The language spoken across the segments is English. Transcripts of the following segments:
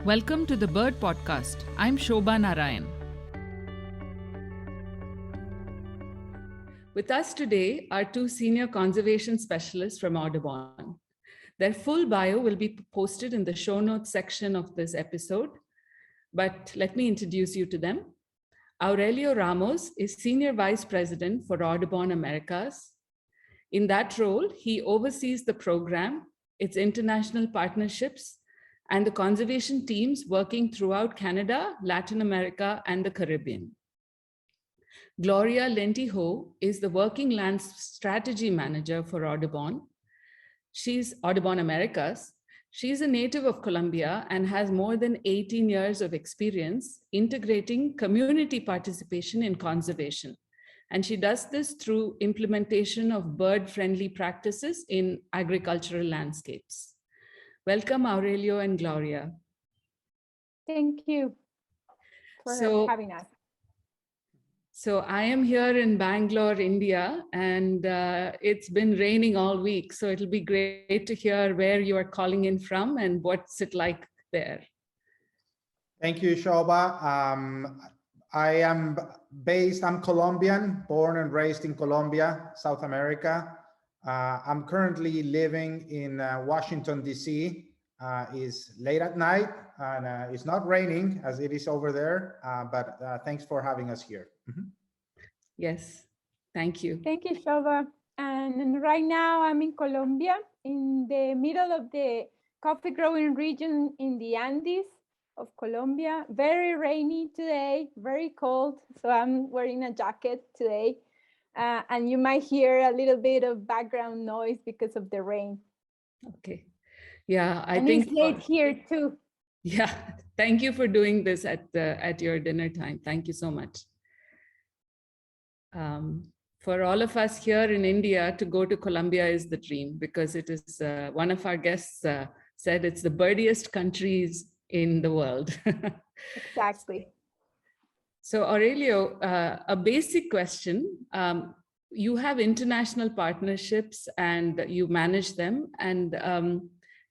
Welcome to the Bird Podcast. I'm Shobha Narayan. With us today are two senior conservation specialists from Audubon. Their full bio will be posted in the show notes section of this episode, but let me introduce you to them. Aurelio Ramos is Senior Vice President for Audubon Americas. In that role, he oversees the program, its international partnerships, and the conservation teams working throughout Canada, Latin America, and the Caribbean. Gloria Lentijo is the Working Lands Strategy Manager for Audubon. She's Audubon Americas. She's a native of Colombia and has more than 18 years of experience integrating community participation in conservation. And she does this through implementation of bird-friendly practices in agricultural landscapes. Welcome, Aurelio and Gloria. Thank you for having us. So I am here in Bangalore, India, and it's been raining all week. So it'll be great to hear where you are calling in from and what's it like there. Thank you, Shobha. I'm Colombian, born and raised in Colombia, South America. I'm currently living in Washington, D.C. It's late at night and it's not raining as it is over there, but thanks for having us here. Mm-hmm. Yes, thank you. Thank you, Shobha. And right now I'm in Colombia, in the middle of the coffee growing region in the Andes of Colombia. Very rainy today, very cold. So I'm wearing a jacket today. And you might hear a little bit of background noise because of the rain. Okay. Yeah, I and think it's late here too. Yeah, thank you for doing this at your dinner time. Thank you so much. For all of us here in India, to go to Colombia is the dream because it is one of our guests said it's the birdiest countries in the world. Exactly. So Aurelio, a basic question. You have international partnerships and you manage them. And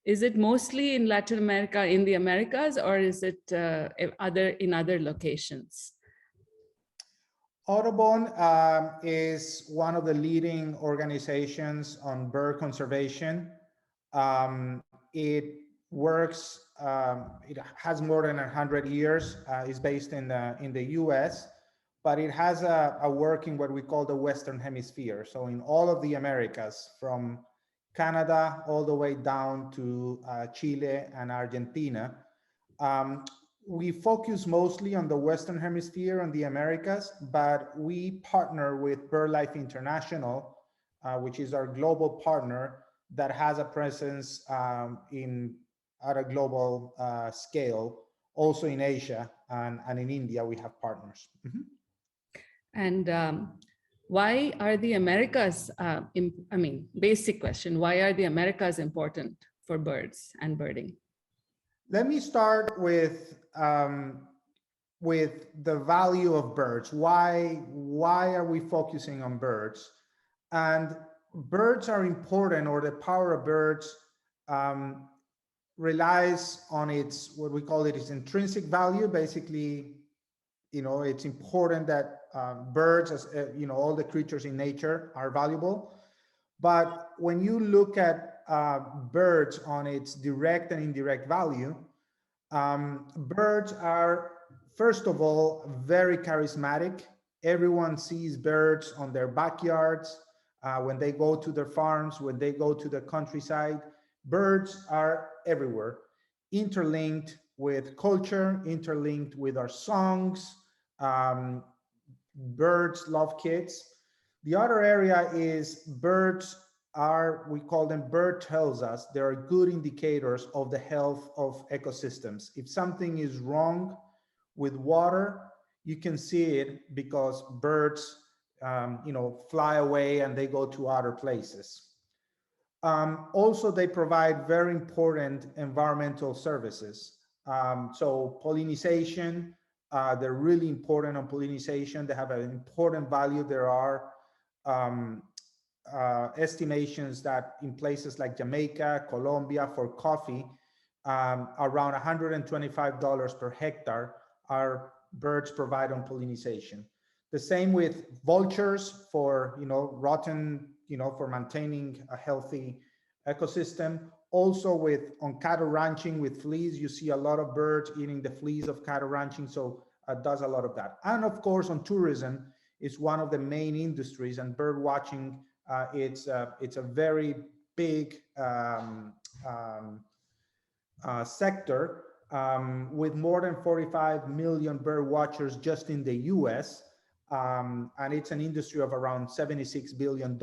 is it mostly in Latin America, in the Americas, or is it in other locations? Audubon is one of the leading organizations on bird conservation. It works, it has more than 100 years, is based in the US, but it has a work in what we call the Western Hemisphere. So in all of the Americas, from Canada all the way down to Chile and Argentina. We focus mostly on the Western Hemisphere and the Americas, but we partner with BirdLife International, which is our global partner that has a presence at a global scale, also in Asia and in India, we have partners. Mm-hmm. And why are the Americas, basic question, why are the Americas important for birds and birding? Let me start with the value of birds. Why are we focusing on birds? And birds are important, or the power of birds relies on what we call its intrinsic value. Basically, it's important that birds, as all the creatures in nature are valuable. But when you look at birds on its direct and indirect value, birds are, first of all, very charismatic. Everyone sees birds on their backyards, when they go to their farms, when they go to the countryside. Birds are everywhere, interlinked with culture, interlinked with our songs. Birds love kids. The other area is birds we call them bird tells us. They are good indicators of the health of ecosystems. If something is wrong with water, you can see it because birds, fly away and they go to other places. Also, they provide very important environmental services. So pollination, they're really important on pollination. They have an important value. There are estimations that in places like Jamaica, Colombia, for coffee, around $125 per hectare our birds provide on pollination. The same with vultures for, for maintaining a healthy ecosystem. Also on cattle ranching with fleas, you see a lot of birds eating the fleas of cattle ranching, so does a lot of that. And of course, on tourism, it's one of the main industries, and bird watching, it's a very big sector, with more than 45 million bird watchers just in the US, and it's an industry of around $76 billion.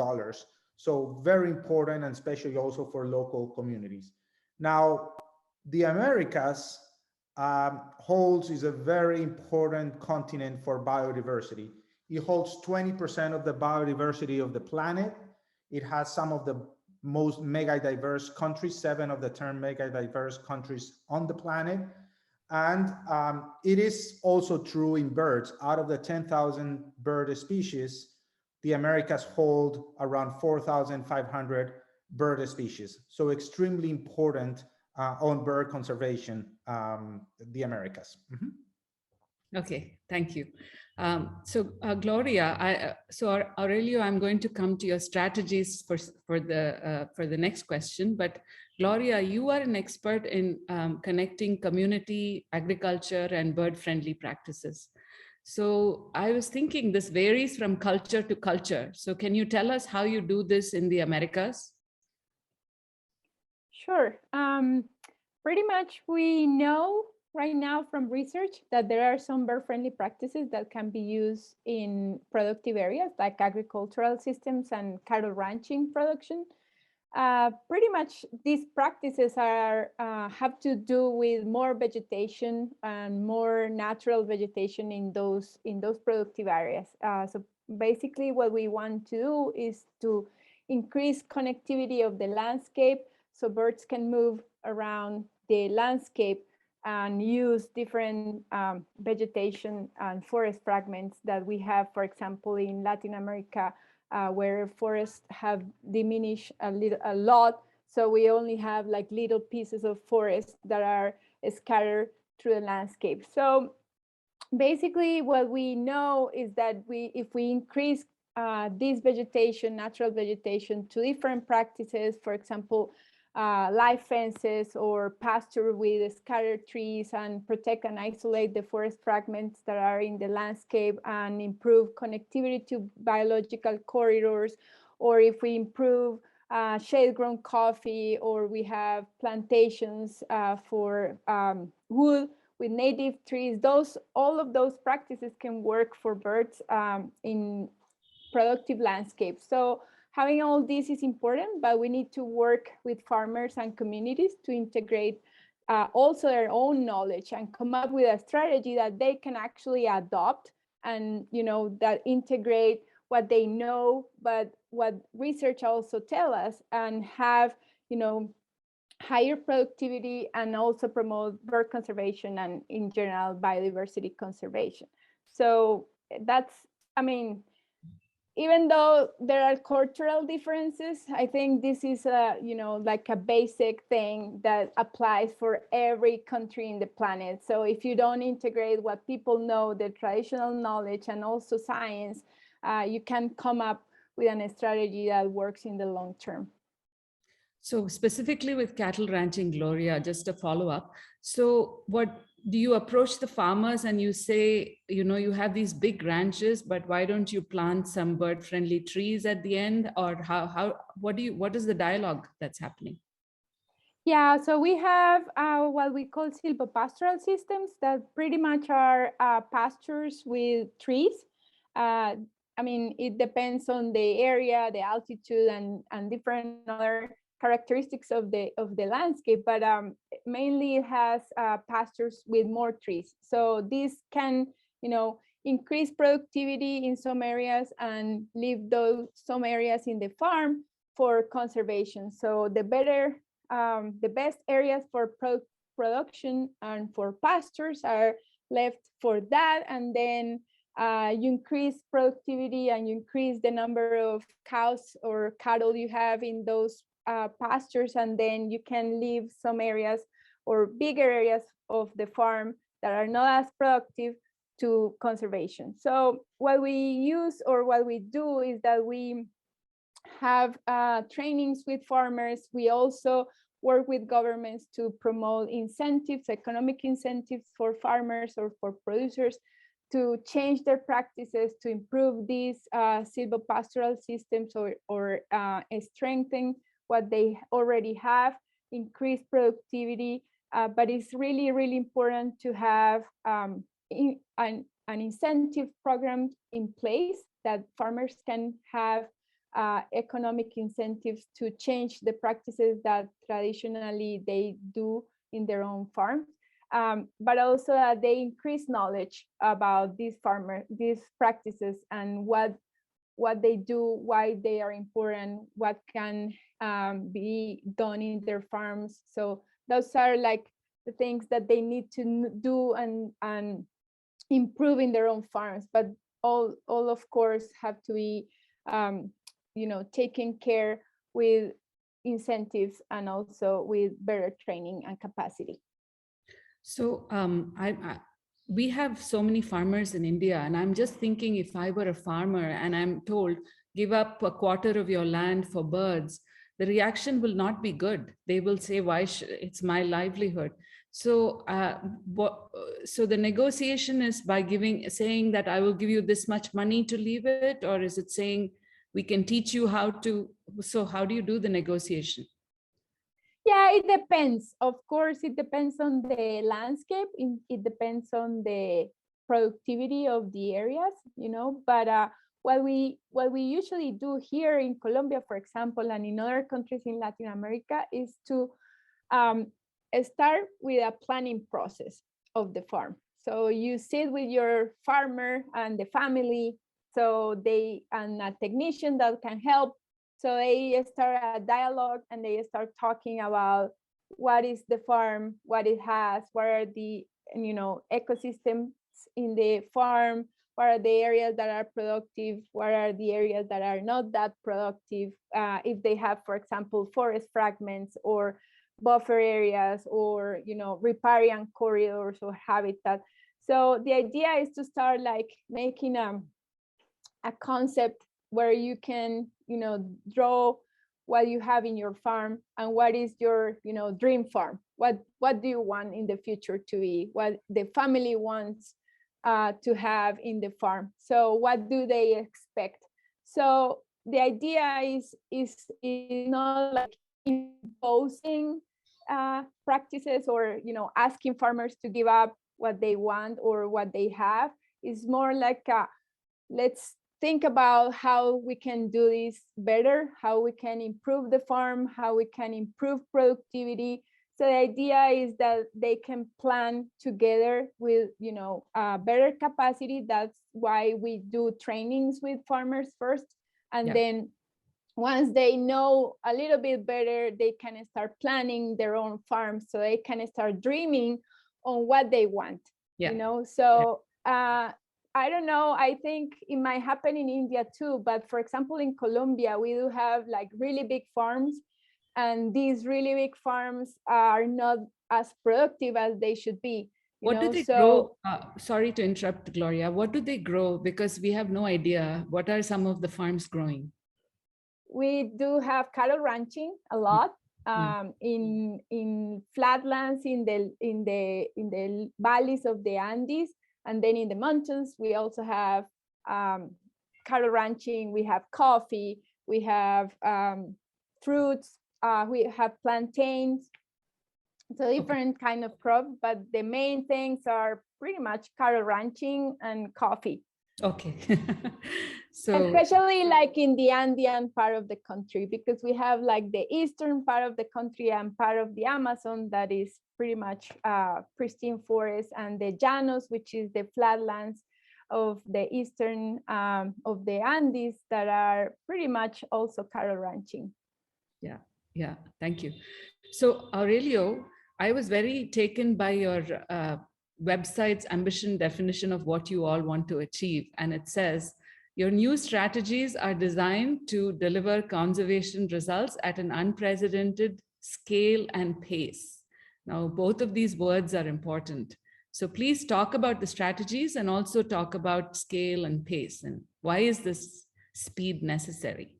So very important, and especially also for local communities. Now, the Americas is a very important continent for biodiversity. It holds 20% of the biodiversity of the planet. It has some of the most mega diverse countries, 7 of the 10 mega diverse countries on the planet. And it is also true in birds. Out of the 10,000 bird species, the Americas hold around 4,500 bird species. So extremely important on bird conservation, the Americas. Mm-hmm. Okay, thank you. Gloria, Aurelio, I'm going to come to your strategies for the next question. But Gloria, you are an expert in connecting community, agriculture, and bird-friendly practices. So I was thinking this varies from culture to culture. So can you tell us how you do this in the Americas? Sure. Pretty much we know right now from research that there are some bird-friendly practices that can be used in productive areas like agricultural systems and cattle ranching production. Pretty much these practices are have to do with more vegetation and more natural vegetation in those productive areas. So basically what we want to do is to increase connectivity of the landscape so birds can move around the landscape and use different vegetation and forest fragments that we have, for example, in Latin America, where forests have diminished a lot. So we only have like little pieces of forest that are scattered through the landscape. So basically what we know is that if we increase this vegetation, natural vegetation, to different practices, for example, live fences or pasture with scattered trees, and protect and isolate the forest fragments that are in the landscape, and improve connectivity to biological corridors, or if we improve shade-grown coffee, or we have plantations for wood with native trees, all of those practices can work for birds in productive landscapes. So having all this is important, but we need to work with farmers and communities to integrate also their own knowledge and come up with a strategy that they can actually adopt, and that integrate what they know, but what research also tell us, and have higher productivity, and also promote bird conservation and in general biodiversity conservation. So that's, even though there are cultural differences, I think this is like a basic thing that applies for every country in the planet. So if you don't integrate what people know, the traditional knowledge and also science, you can come up with a strategy that works in the long term. So specifically with cattle ranching, Gloria, just a follow-up. So what do you approach the farmers and you say, you have these big ranches, but why don't you plant some bird-friendly trees at the end? Or what is the dialogue that's happening? Yeah, so we have what we call silvopastoral systems that pretty much are pastures with trees. It depends on the area, the altitude, and different other characteristics of the landscape, but mainly it has pastures with more trees. So this can, increase productivity in some areas and leave some areas in the farm for conservation. So the best areas for production and for pastures are left for that, and then you increase productivity and you increase the number of cows or cattle you have in those pastures, and then you can leave some areas or bigger areas of the farm that are not as productive to conservation. So what we use or what we do is that we have trainings with farmers. We also work with governments to promote incentives, economic incentives for farmers or for producers to change their practices, to improve these silvopastoral systems or strengthen what they already have, increase productivity. But it's really, really important to have an incentive program in place that farmers can have economic incentives to change the practices that traditionally they do in their own farms, but also that they increase knowledge about these practices and what they do, why they are important, what can be done in their farms. So those are like the things that they need to do and improve in their own farms, but all of course have to be taken care with incentives and also with better training and capacity. So we have so many farmers in India, and I'm just thinking, if I were a farmer and I'm told, give up a quarter of your land for birds, the reaction will not be good. They will say, why it's my livelihood. So so the negotiation is by saying that I will give you this much money to leave it, or is it saying we can teach you how to? So how do you do the negotiation? Yeah, it depends. Of course, it depends on the landscape. It depends on the productivity of the areas, but what we usually do here in Colombia, for example, and in other countries in Latin America, is to start with a planning process of the farm. So you sit with your farmer and the family, and a technician that can help. So they start a dialogue and they start talking about what is the farm, what it has, what are the ecosystems in the farm, what are the areas that are productive, what are the areas that are not that productive, if they have, for example, forest fragments or buffer areas or riparian corridors or habitat. So the idea is to start like making a concept where you can draw what you have in your farm and what is your dream farm. What do you want in the future to be, what the family wants to have in the farm. So what do they expect? So the idea is not like imposing practices or asking farmers to give up what they want or what they have. It's more like let's think about how we can do this better, how we can improve the farm, how we can improve productivity. So the idea is that they can plan together with better capacity. That's why we do trainings with farmers first, and then once they know a little bit better, they can start planning their own farm, so they can start dreaming on what they want. So I don't know, I think it might happen in India too, but for example, in Colombia, we do have like really big farms, and these really big farms are not as productive as they should be. What do they grow? Sorry to interrupt, Gloria. What do they grow? Because we have no idea. What are some of the farms growing? We do have cattle ranching a lot. In flatlands, in the valleys of the Andes, and then in the mountains, we also have cattle ranching, we have coffee, we have fruits, we have plantains. So different kind of crops, but the main things are pretty much cattle ranching and coffee. Okay. So especially like in the Andean part of the country, because we have like the eastern part of the country and part of the Amazon that is pretty much pristine forest, and the llanos, which is the flatlands of the eastern of the Andes, that are pretty much also cattle ranching. Yeah, thank you. So Aurelio, I was very taken by your website's ambition definition of what you all want to achieve. And it says, your new strategies are designed to deliver conservation results at an unprecedented scale and pace. Now, both of these words are important. So please talk about the strategies and also talk about scale and pace. And why is this speed necessary?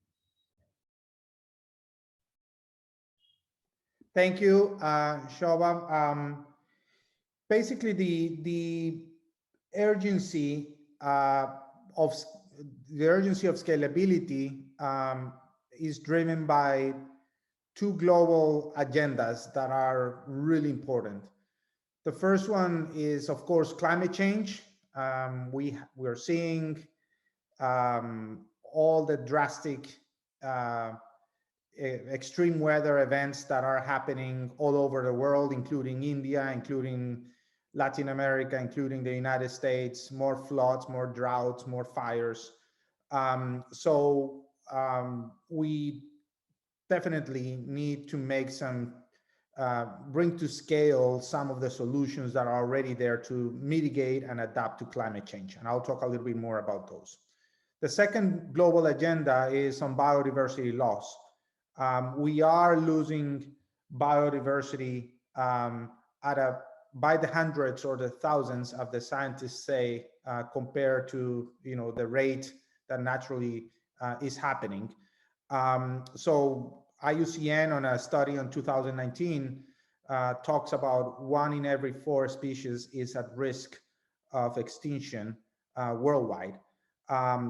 Thank you, Shobha. Basically, the urgency of scalability is driven by two global agendas that are really important. The first one is, of course, climate change. We're seeing all the drastic extreme weather events that are happening all over the world, including India, including Latin America, including the United States, more floods, more droughts, more fires. We definitely need to make some, bring to scale some of the solutions that are already there to mitigate and adapt to climate change. And I'll talk a little bit more about those. The second global agenda is on biodiversity loss. We are losing biodiversity by the hundreds or the thousands, of the scientists say, compared to the rate that naturally is happening. So IUCN, on a study on 2019, talks about 1 in every 4 species is at risk of extinction worldwide.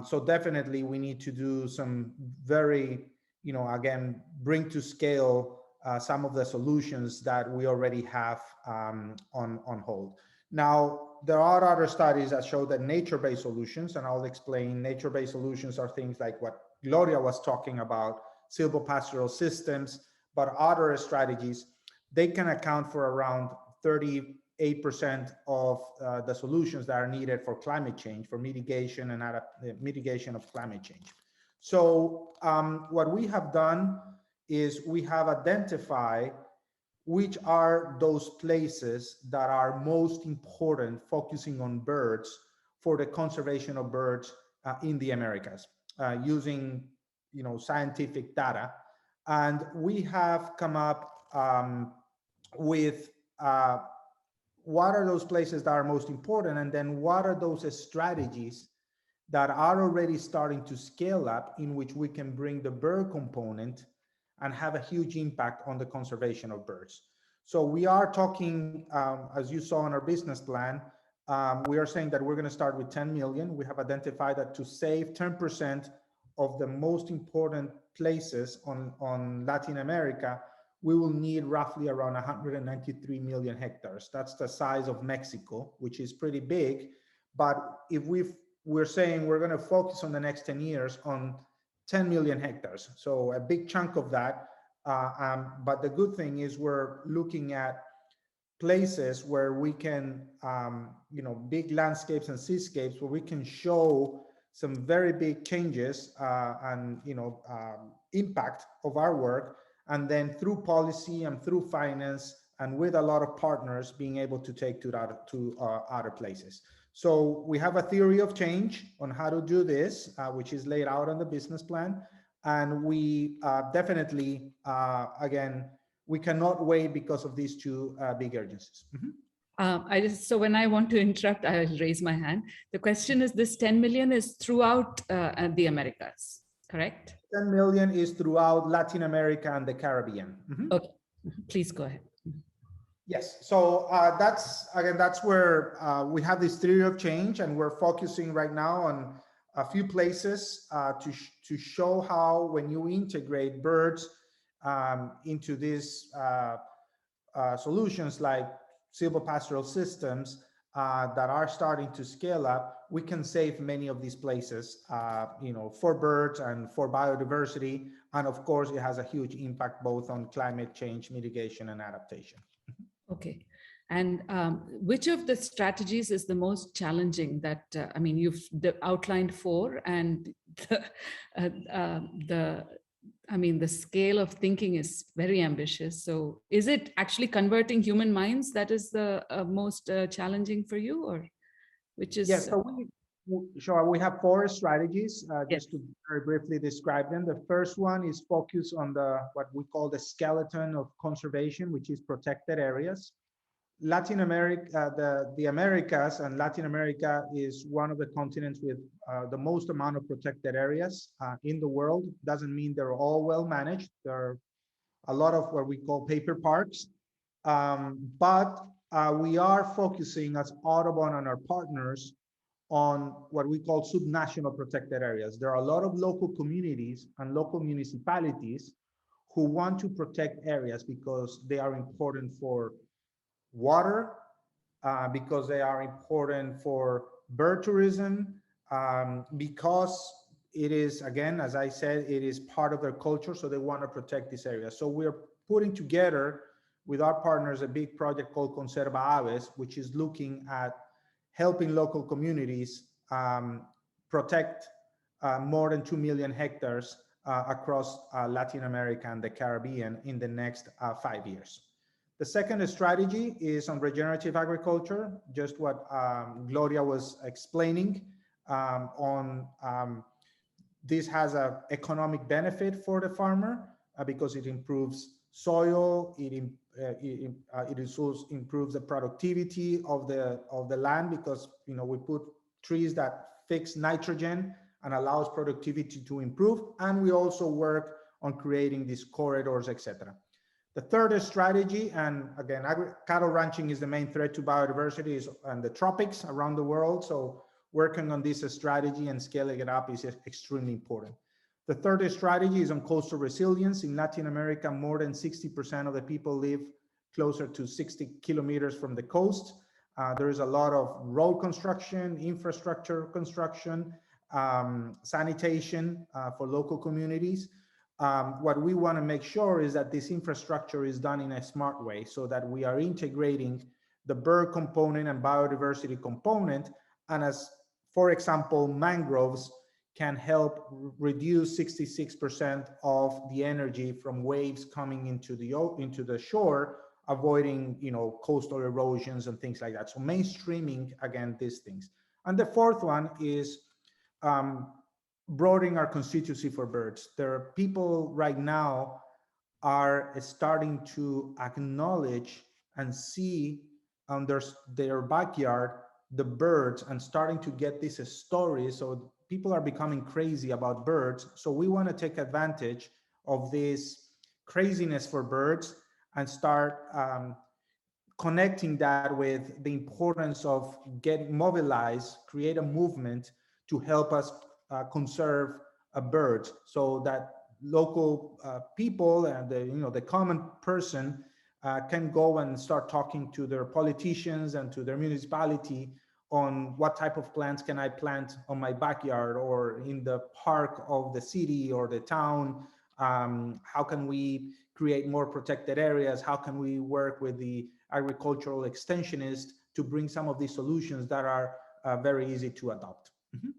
So definitely we need to do some very, again, bring to scale some of the solutions that we already have on hold. Now, there are other studies that show that nature-based solutions, and I'll explain, nature-based solutions are things like what Gloria was talking about, silvopastoral systems, but other strategies, they can account for around 38% of the solutions that are needed for climate change, for mitigation and mitigation of climate change. So what we have done is we have identified which are those places that are most important, focusing on birds, for the conservation of birds in the Americas, using scientific data. And we have come up with what are those places that are most important, and then what are those strategies that are already starting to scale up, in which we can bring the bird component and have a huge impact on the conservation of birds. So we are talking, as you saw in our business plan, we are saying that we're going to start with 10 million. We have identified that to save 10% of the most important places on Latin America, we will need roughly around 193 million hectares. That's the size of Mexico, which is pretty big. But if we're saying we're going to focus on the next 10 years on 10 million hectares, so a big chunk of that. But the good thing is we're looking at places where we can, big landscapes and seascapes, where we can show some very big changes and impact of our work, and then through policy and through finance and with a lot of partners, being able to take to other places. So we have a theory of change on how to do this, which is laid out on the business plan. And we definitely, again, we cannot wait because of these two big urgencies. Mm-hmm. So when I want to interrupt, I'll raise my hand. The question is, this 10 million is throughout the Americas, correct? 10 million is throughout Latin America and the Caribbean. Mm-hmm. Okay, please go ahead. Yes, so that's where we have this theory of change, and we're focusing right now on a few places to show how, when you integrate birds into these solutions like silvopastoral systems that are starting to scale up, we can save many of these places, for birds and for biodiversity. And of course, it has a huge impact both on climate change mitigation and adaptation. Okay. And which of the strategies is the most challenging? That you've outlined 4, and the scale of thinking is very ambitious. So is it actually converting human minds that is the most challenging for you, or which is? Yes. So Sure, we have four strategies, Yes. just to very briefly describe them. The first one is focus on what we call the skeleton of conservation, which is protected areas. Latin America, the Americas, and Latin America is one of the continents with the most amount of protected areas in the world. Doesn't mean they're all well managed. There are a lot of what we call paper parks, but we are focusing as Audubon and our partners on what we call subnational protected areas. There are a lot of local communities and local municipalities who want to protect areas because they are important for water, because they are important for bird tourism, because it is, again, as I said, it is part of their culture, so they want to protect this area. So we're putting together with our partners a big project called Conserva Aves, which is looking at helping local communities protect more than 2 million hectares across Latin America and the Caribbean in the next 5 years. The second strategy is on regenerative agriculture, just what Gloria was explaining. This has an economic benefit for the farmer because it improves soil, it also improves the productivity of the land, because we put trees that fix nitrogen and allows productivity to improve, and we also work on creating these corridors, etc. The third strategy, and again, cattle ranching is the main threat to biodiversity, is in the tropics around the world. So working on this strategy and scaling it up is extremely important. The third strategy is on coastal resilience. In Latin America, more than 60% of the people live closer to 60 kilometers from the coast. There is a lot of road construction, infrastructure construction, sanitation for local communities. What we want to make sure is that this infrastructure is done in a smart way, so that we are integrating the bird component and biodiversity component. And as, for example, mangroves can help reduce 66% of the energy from waves coming into the shore, avoiding coastal erosions and things like that. So mainstreaming, again, these things. And the fourth one is broadening our constituency for birds. There are people right now are starting to acknowledge and see on their backyard the birds, and starting to get these stories. So people are becoming crazy about birds. So we want to take advantage of this craziness for birds and start connecting that with the importance of getting mobilized, create a movement to help us conserve birds, so that local people and the common person can go and start talking to their politicians and to their municipality on what type of plants can I plant on my backyard or in the park of the city or the town. How can we create more protected areas? How can we work with the agricultural extensionist to bring some of these solutions that are very easy to adopt? Mm-hmm.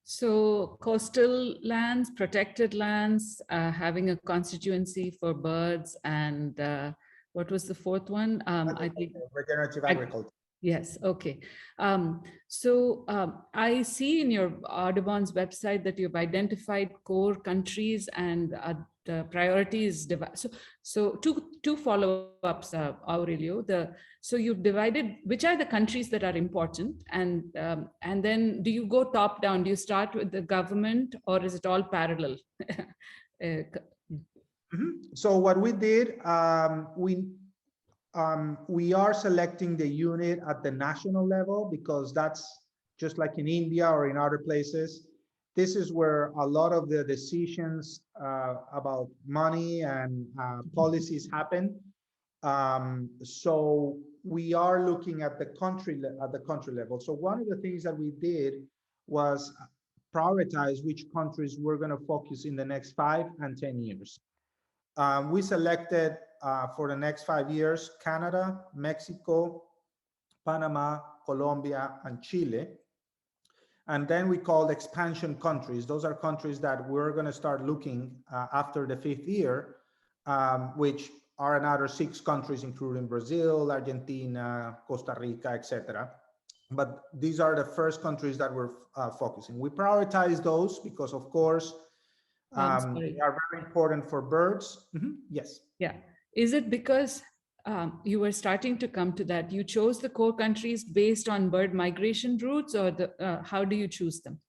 So coastal lands, protected lands, having a constituency for birds, and what was the fourth one? I think regenerative agriculture. Yes. Okay. I see in your Audubon's website that you've identified core countries and the priorities. So two follow-ups, Aurelio. So you've divided which are the countries that are important, and then do you go top down? Do you start with the government, or is it all parallel? So what we did, we are selecting the unit at the national level, because that's just like in India or in other places. This is where a lot of the decisions about money and policies happen. So we are looking at the country level. So one of the things that we did was prioritize which countries we're going to focus in the next 5 and 10 years. We selected for the next 5 years, Canada, Mexico, Panama, Colombia, and Chile. And then we called expansion countries. Those are countries that we're going to start looking after the 5th year, which are another 6 countries, including Brazil, Argentina, Costa Rica, etc. but these are the first countries that we're focusing. We prioritize those because, of course, they are very important for birds. Yes. Yeah. Is it because you were starting to come to that, you chose the core countries based on bird migration routes, or how do you choose them?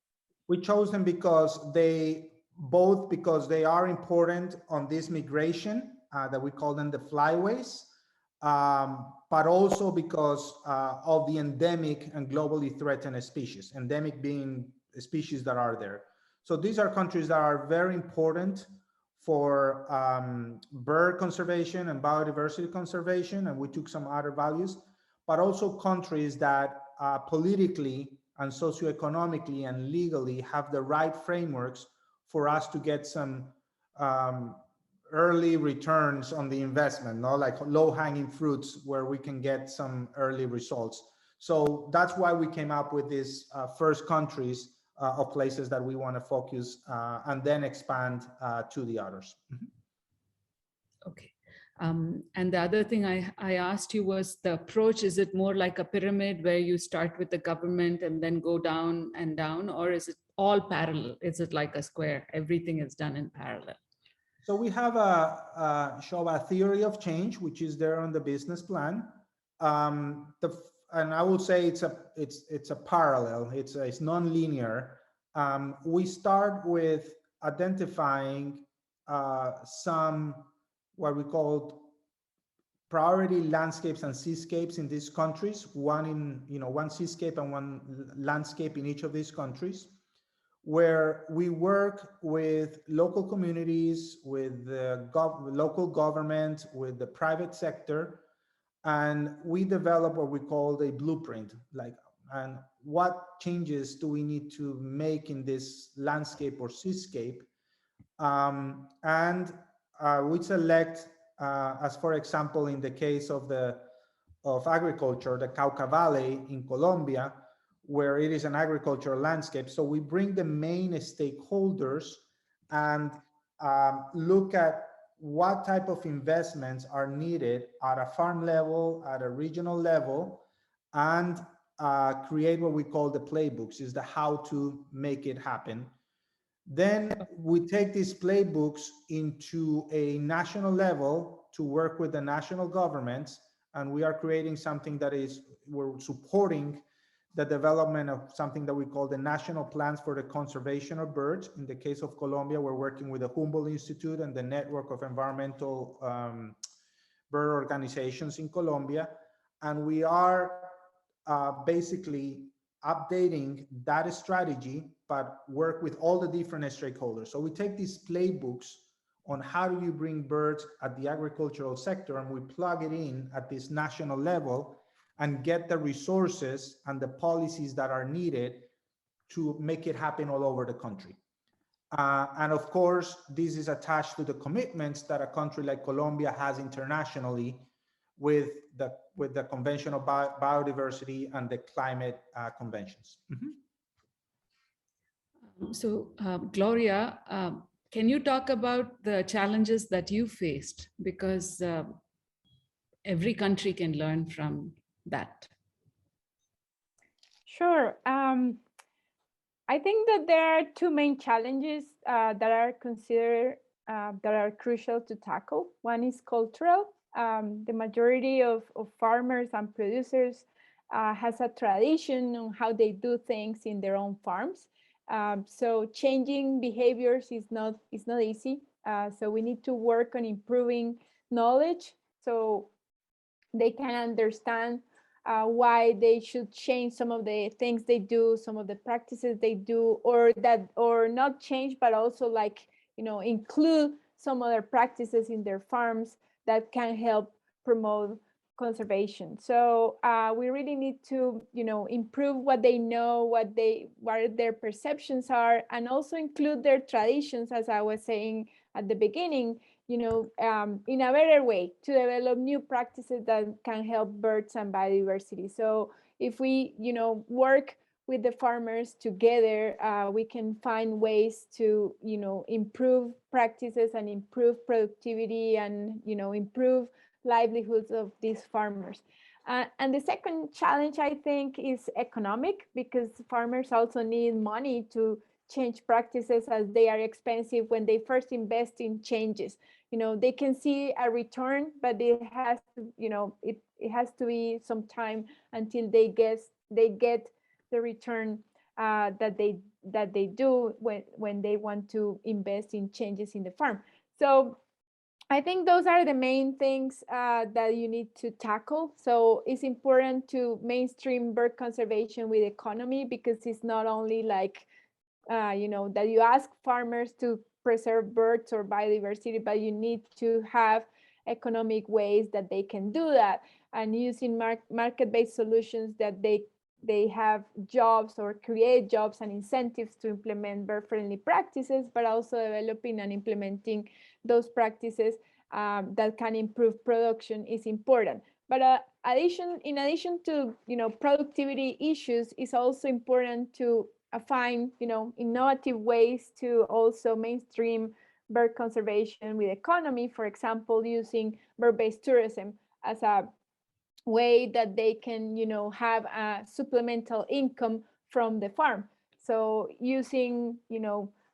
We chose them because they are important on this migration that we call them the flyways, but also because of the endemic and globally threatened species, endemic being species that are there. So these are countries that are very important for bird conservation and biodiversity conservation, and we took some other values, but also countries that politically and socioeconomically and legally have the right frameworks for us to get some early returns on the investment, no, like low-hanging fruits where we can get some early results. So that's why we came up with these first countries of places that we want to focus and then expand to the others. Okay. And the other thing I asked you was the approach. Is it more like a pyramid where you start with the government and then go down and down, or is it all parallel? Is it like a square? Everything is done in parallel. So we have a theory of change, which is there on the business plan. And I would say it's a parallel. It's non-linear. We start with identifying some what we call priority landscapes and seascapes in these countries. One seascape and one landscape in each of these countries, where we work with local communities, with the local government, with the private sector, and we develop what we call a blueprint, and what changes do we need to make in this landscape or seascape, and we select, as for example, in the case of agriculture, the Cauca Valley in Colombia, where it is an agricultural landscape. So we bring the main stakeholders and look at what type of investments are needed at a farm level, at a regional level, and create what we call the playbooks, is the how to make it happen. Then we take these playbooks into a national level to work with the national governments, and we are creating something we're supporting the development of something that we call the national plans for the conservation of birds. In the case of Colombia, we're working with the Humboldt Institute and the network of environmental bird organizations in Colombia. And we are basically updating that strategy, but work with all the different stakeholders. So we take these playbooks on how do you bring birds at the agricultural sector, and we plug it in at this national level and get the resources and the policies that are needed to make it happen all over the country. And of course, this is attached to the commitments that a country like Colombia has internationally with the Convention of Biodiversity and the climate conventions. So, Gloria, can you talk about the challenges that you faced? Because every country can learn from that. Sure. I think that there are two main challenges that are considered that are crucial to tackle. One is cultural. The majority of farmers and producers has a tradition on how they do things in their own farms. So changing behaviors is not easy. So we need to work on improving knowledge so they can understand why they should change some of the things they do, some of the practices they do, or not change, but also include some other practices in their farms that can help promote conservation. So we really need to, improve what they know, what their perceptions are, and also include their traditions, as I was saying at the beginning, in a better way to develop new practices that can help birds and biodiversity. So if we, work with the farmers together, we can find ways to, improve practices and improve productivity and, improve livelihoods of these farmers. And the second challenge, I think, is economic, because farmers also need money to change practices, as they are expensive when they first invest in changes. They can see a return, but it has to, it has to be some time until they get the return that they do when they want to invest in changes in the farm. So I think those are the main things that you need to tackle. So it's important to mainstream bird conservation with economy, because it's not only like, that you ask farmers to preserve birds or biodiversity, but you need to have economic ways that they can do that, and using market-based solutions that they have jobs or create jobs and incentives to implement bird-friendly practices, but also developing and implementing those practices that can improve production is important. But in addition to productivity issues, it's also important to find innovative ways to also mainstream bird conservation with economy. For example, using bird-based tourism as a way that they can have a supplemental income from the farm. So using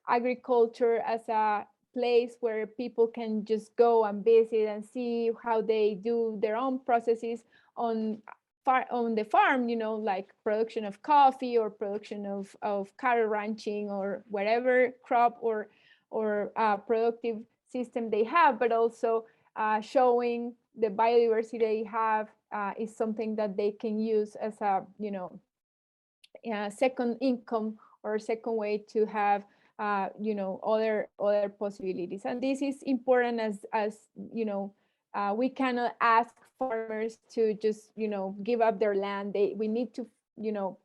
agriculture as a place where people can just go and visit and see how they do their own processes on the farm, like production of coffee or production of cattle ranching or whatever crop or productive system they have, but also showing the biodiversity they have is something that they can use as a second income or second way to have other possibilities. And this is important as we cannot ask farmers to just give up their land. We need to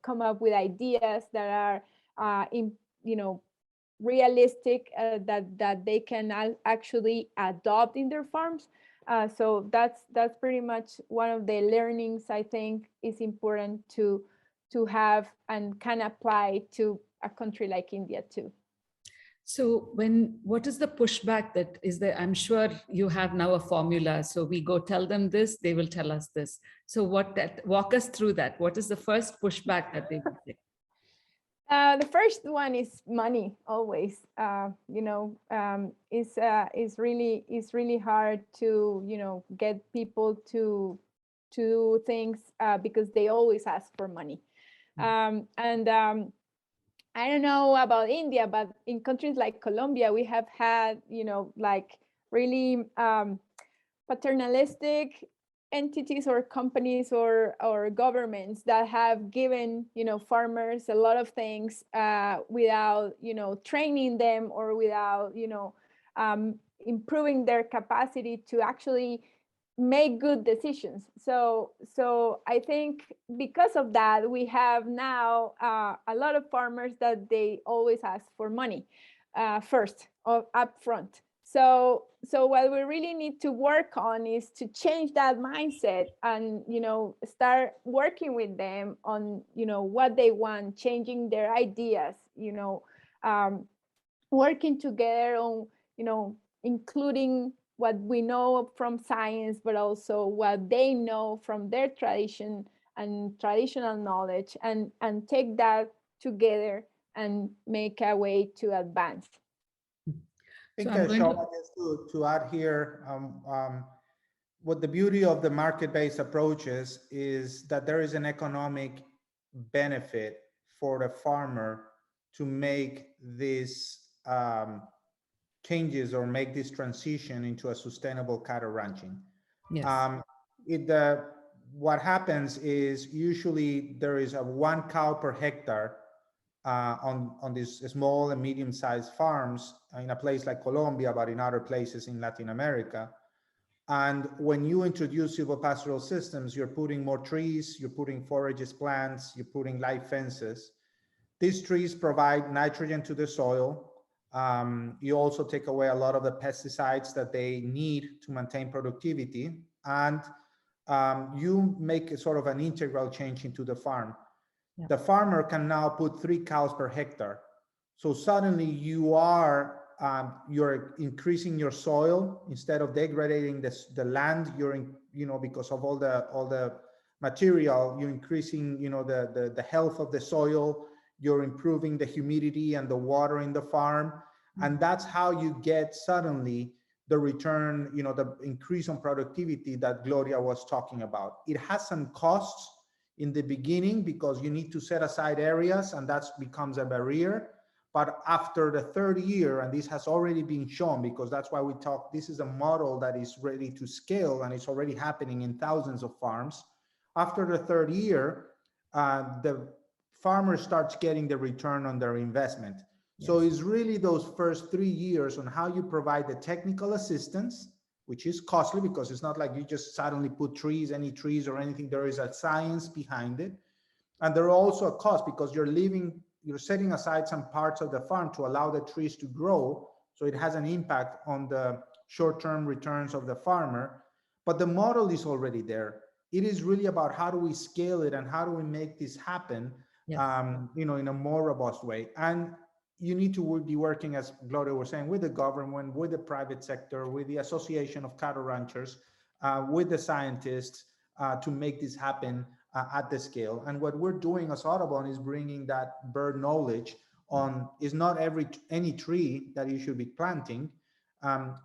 come up with ideas that are realistic, that they can actually adopt in their farms. So that's pretty much one of the learnings I think is important to have and can apply to a country like India too. So what is the pushback that is there? I'm sure you have now a formula. So we go tell them this, they will tell us this. So walk us through that. What is the first pushback that they will say? The first one is money. Always, it's really hard to get people to do things because they always ask for money. I don't know about India, but in countries like Colombia, we have had like really paternalistic entities or companies or governments that have given farmers a lot of things without training them or without improving their capacity to actually make good decisions. So I think because of that, we have now a lot of farmers that they always ask for money first or upfront. So what we really need to work on is to change that mindset and start working with them on what they want, changing their ideas, working together on including what we know from science, but also what they know from their tradition and traditional knowledge, and take that together and make a way to advance. I think, Shoma, just to add here, what the beauty of the market-based approaches is that there is an economic benefit for the farmer to make these changes or make this transition into a sustainable cattle ranching. Yes. What happens is usually there is a 1 cow per hectare on these small and medium-sized farms in a place like Colombia, but in other places in Latin America. And when you introduce silvopastoral systems, you're putting more trees, you're putting forages plants, you're putting light fences. These trees provide nitrogen to the soil. You also take away a lot of the pesticides that they need to maintain productivity, and you make a sort of an integral change into the farm. Yeah. The farmer can now put 3 cows per hectare. So suddenly you're increasing your soil instead of degrading the land. You're because of all the material, you're increasing, the health of the soil, you're improving the humidity and the water in the farm. And that's how you get suddenly the return, the increase on productivity that Gloria was talking about. It has some costs in the beginning because you need to set aside areas, and that becomes a barrier. But after the third year, and this has already been shown, because that's why we talk, this is a model that is ready to scale, and it's already happening in thousands of farms. After the third year, the farmer starts getting the return on their investment. Yes. So it's really those first 3 years on how you provide the technical assistance, which is costly because it's not like you just suddenly put any trees or anything. There is a science behind it. And there are also a cost because you're setting aside some parts of the farm to allow the trees to grow. So it has an impact on the short-term returns of the farmer, but the model is already there. It is really about how do we scale it and how do we make this happen, yes. In a more robust way. And you need to be working, as Gloria was saying, with the government, with the private sector, with the Association of Cattle Ranchers, with the scientists to make this happen at the scale. And what we're doing as Audubon is bringing that bird knowledge on, is not any tree that you should be planting.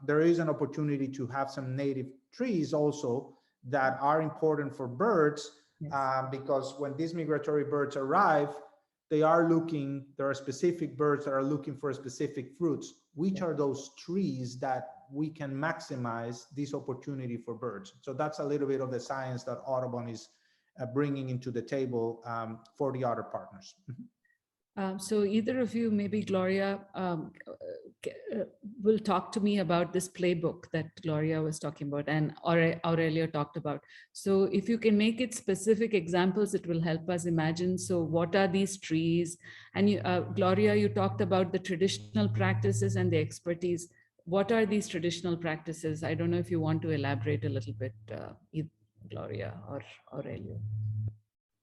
There is an opportunity to have some native trees also that are important for birds, yes. Because when these migratory birds arrive, there are specific birds that are looking for specific fruits. Which are those trees that we can maximize this opportunity for birds? So that's a little bit of the science that Audubon is bringing into the table for the other partners. So either of you, maybe Gloria, will talk to me about this playbook that Gloria was talking about and Aurelio talked about. So if you can make it specific examples, it will help us imagine. So what are these trees? And Gloria, you talked about the traditional practices and the expertise. What are these traditional practices? I don't know if you want to elaborate a little bit, Gloria or Aurelio.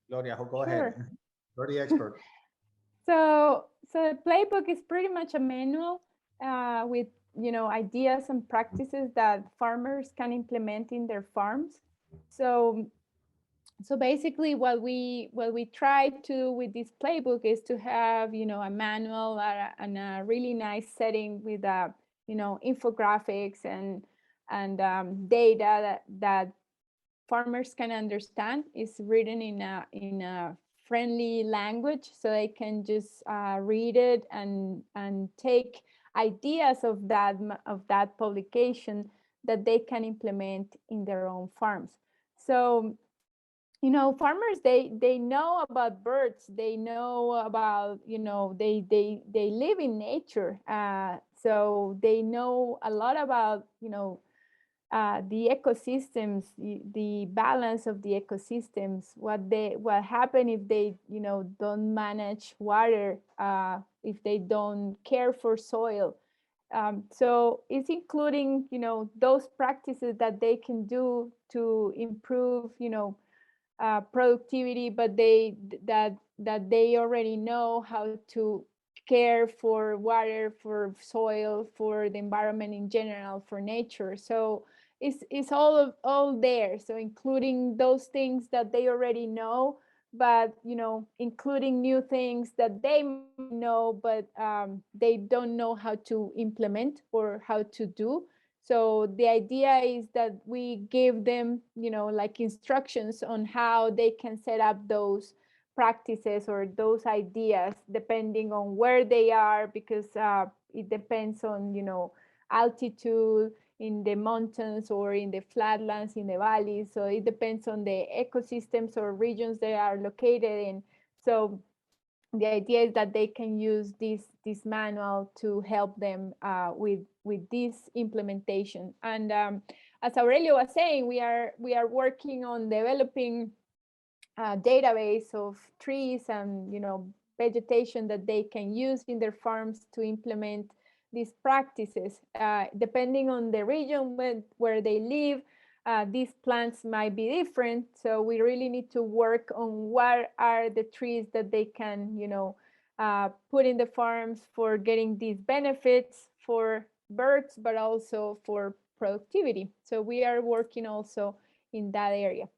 Gloria, go ahead. You're the expert. So the playbook is pretty much a manual with ideas and practices that farmers can implement in their farms. So basically, what we try to with this playbook is to have a manual and a really nice setting with infographics and data that farmers can understand. Is written in a friendly language, so they can just read it and take ideas of that publication that they can implement in their own farms. So farmers, they know about birds, they know about they live in nature, so they know a lot about the ecosystems, the balance of the ecosystems, what happen if they don't manage water, if they don't care for soil. So it's including those practices that they can do to improve productivity, but that they already know how to care for water, for soil, for the environment in general, for nature. So it's all there. So including those things that they already know, but including new things that they know, but they don't know how to implement or how to do. So the idea is that we give them like instructions on how they can set up those practices or those ideas depending on where they are, because it depends on altitude in the mountains or in the flatlands, in the valleys. So it depends on the ecosystems or regions they are located in. So the idea is that they can use this manual to help them with this implementation. And as Aurelio was saying, we are working on developing a database of trees and vegetation that they can use in their farms to implement these practices. Depending on the region where they live, these plants might be different. So we really need to work on what are the trees that they can put in the farms for getting these benefits for birds, but also for productivity. So we are working also in that area.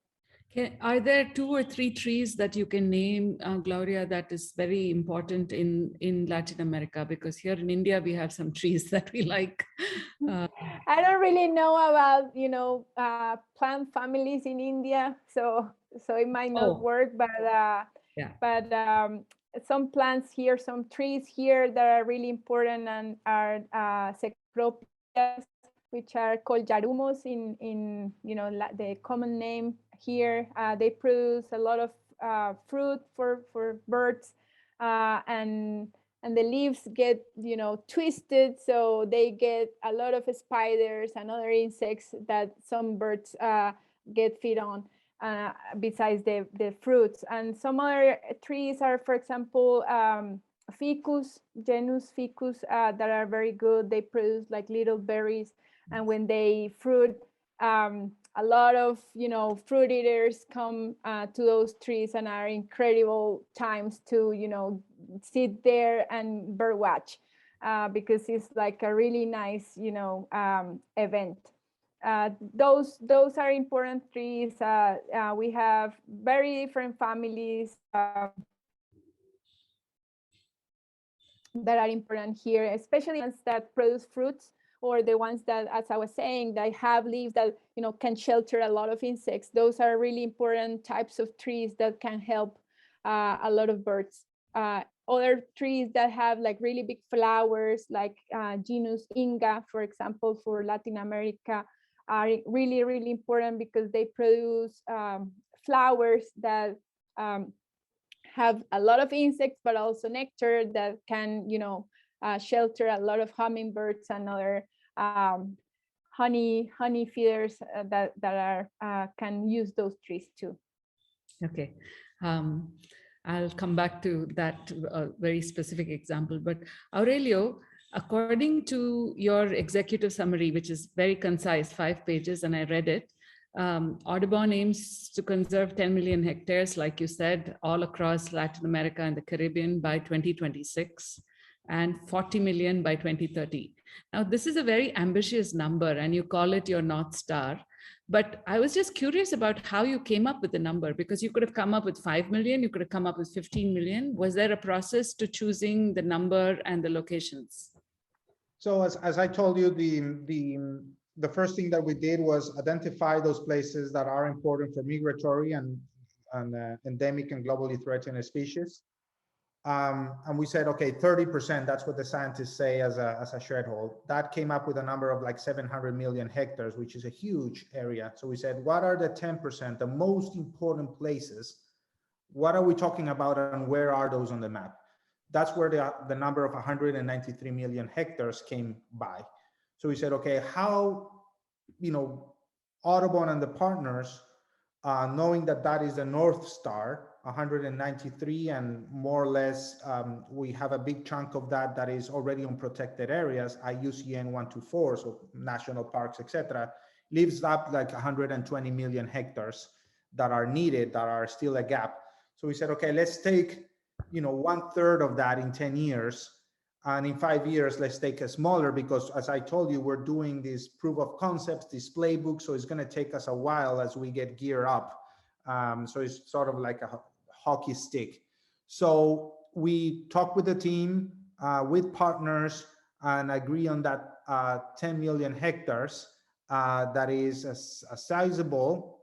Are there 2 or 3 trees that you can name, Gloria, that is very important in Latin America? Because here in India, we have some trees that we like. I don't really know about, plant families in India, so it might not work, but some plants here, some trees here that are really important and are cecropias, which are called yarumos in the common name here. They produce a lot of fruit for birds, and the leaves get twisted, so they get a lot of spiders and other insects that some birds get feed on, besides the fruits. And some other trees are, for example, ficus, genus ficus, that are very good. They produce like little berries, and when they fruit, a lot of fruit eaters come to those trees, and are incredible times to sit there and bird watch, because it's like a really nice event. Those are important trees. We have very different families that are important here, especially ones that produce fruits, or the ones that, as I was saying, that have leaves that can shelter a lot of insects. Those are really important types of trees that can help a lot of birds. Other trees that have like really big flowers, like genus Inga, for example, for Latin America, are really, really important because they produce flowers that have a lot of insects, but also nectar that can shelter a lot of hummingbirds and other honey feeders that are can use those trees too. Okay. I'll come back to that very specific example. But Aurelio, according to your executive summary, which is very concise, 5 pages, and I read it, Audubon aims to conserve 10 million hectares, like you said, all across Latin America and the Caribbean by 2026, and 40 million by 2030. Now, this is a very ambitious number, and you call it your North Star. But I was just curious about how you came up with the number, because you could have come up with 5 million, you could have come up with 15 million. Was there a process to choosing the number and the locations? So as I told you, the first thing that we did was identify those places that are important for migratory and endemic and globally threatened species. And we said, okay, 30%, that's what the scientists say as a threshold. That came up with a number of like 700 million hectares, which is a huge area. So we said, what are the 10%, the most important places? What are we talking about, and where are those on the map? That's where the number of 193 million hectares came by. So we said, okay, how, Audubon and the partners, knowing that that is the North Star, 193, and more or less, we have a big chunk of that is already on protected areas, IUCN 124, so national parks, etc., leaves up like 120 million hectares that are needed, that are still a gap. So we said, okay, let's take, 1/3 of that in 10 years. And in 5 years, let's take a smaller, because as I told you, we're doing this proof of concepts, this playbook. So it's going to take us a while as we get geared up. So it's sort of like a hockey stick. So we talk with the team, with partners, and agree on that 10 million hectares. That is a sizable,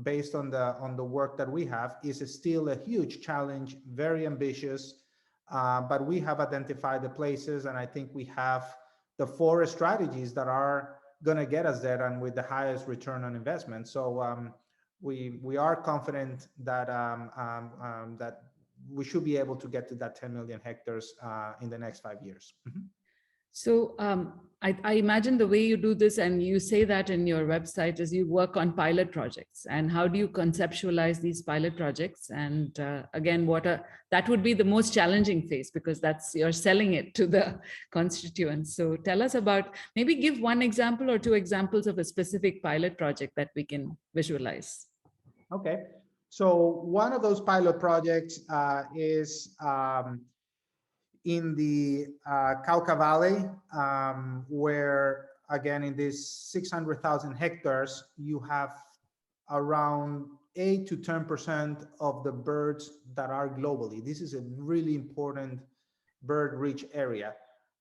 based on the work that we have, is still a huge challenge, very ambitious. But we have identified the places, and I think we have the 4 strategies that are going to get us there, and with the highest return on investment. So we are confident that that we should be able to get to that 10 million hectares in the next 5 years. Mm-hmm. So I imagine the way you do this, and you say that in your website, is you work on pilot projects. And how do you conceptualize these pilot projects? And again, that would be the most challenging phase, because you're selling it to the constituents. So tell us about, maybe give 1 example or 2 examples of a specific pilot project that we can visualize. Okay. So one of those pilot projects is in the Cauca Valley, where, again, in this 600,000 hectares, you have around 8 to 10% of the birds that are globally. This is a really important bird-rich area.